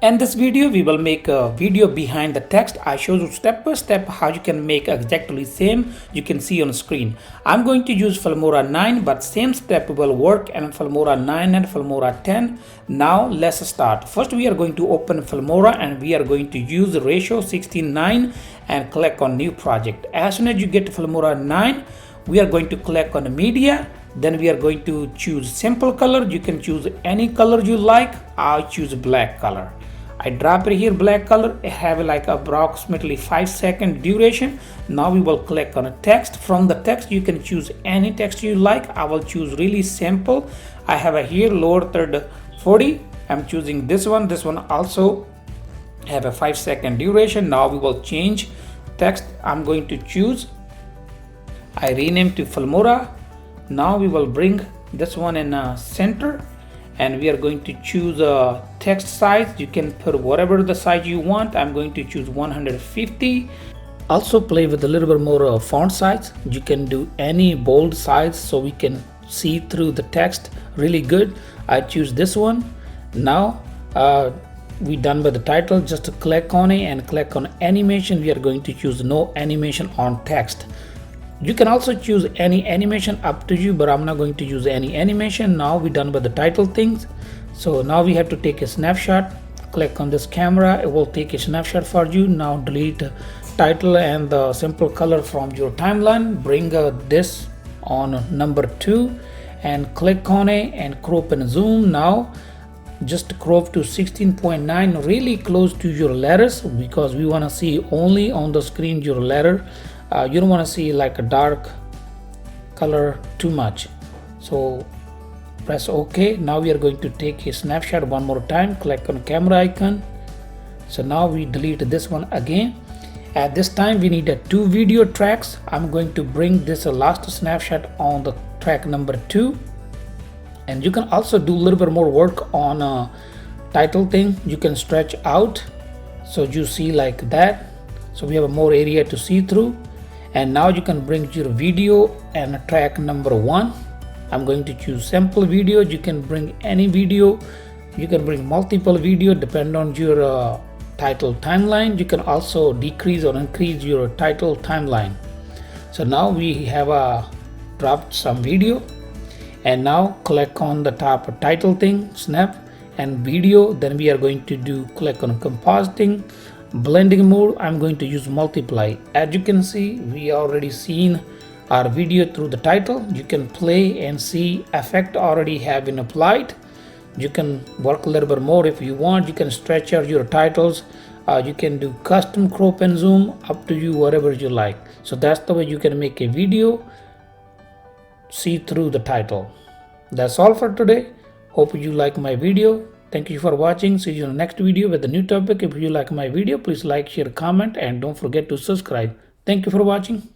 In this video, we will make a video behind the text. I show you step by step how you can make exactly same you can see on the screen. I'm going to use Filmora 9, but same step will work in Filmora 9 and Filmora 10. Now let's start. First, we are going to open Filmora and we are going to use ratio 16:9 and click on new project. As soon as you get to Filmora 9, we are going to click on media. Then we are going to choose simple color. You can choose any color you like. I'll choose black color. I drop it here black color. I have like approximately 5-second duration. Now we will click on a text. From the text you can choose any text you like. I will choose really simple. I have a here lower third 40. I'm choosing this one. This one also have a 5-second duration. Now we will change text. I'm going to choose, I rename to Filmora. Now we will bring this one in center and we are going to choose a text size. You can put whatever the size you want. I'm going to choose 150. Also play with a little bit more font size. You can do any bold size so we can see through the text really good. I choose this one. Now we done with the title. Just click on it and click on animation. We are going to choose no animation on text. You can also choose any animation, up to you, but I'm not going to use any animation. Now we're done with the title things. So now we have to take a snapshot. Click on this camera, it will take a snapshot for you. Now delete title and the simple color from your timeline. Bring this on number 2 and click on it and crop and zoom. Now just crop to 16.9, really close to your letters, because we want to see only on the screen your letter. You don't want to see like a dark color too much. So press OK. Now we are going to take a snapshot one more time. Click on camera icon. So now we delete this one again. At this time we need 2 video tracks. I'm going to bring this last snapshot on the track number 2. And you can also do a little bit more work on title thing. You can stretch out so you see like that. So we have a more area to see through. And now you can bring your video and track number 1. I'm going to choose simple video. You can bring any video. You can bring multiple video depend on your title timeline. You can also decrease or increase your title timeline. So now we have dropped some video. And now click on the top title thing, snap and video. Then we are going to click on compositing. Blending mode, I'm going to use multiply. As you can see, we already seen our video through the title. You can play and see effect already have been applied. You can work a little bit more if you want. You can stretch out your titles. You can do custom crop and zoom, up to you, whatever you like. So that's the way you can make a video see through the title. That's all for today. Hope you like my video. Thank you for watching. See you in the next video with a new topic. If you like my video, please like, share, comment, and don't forget to subscribe. Thank you for watching.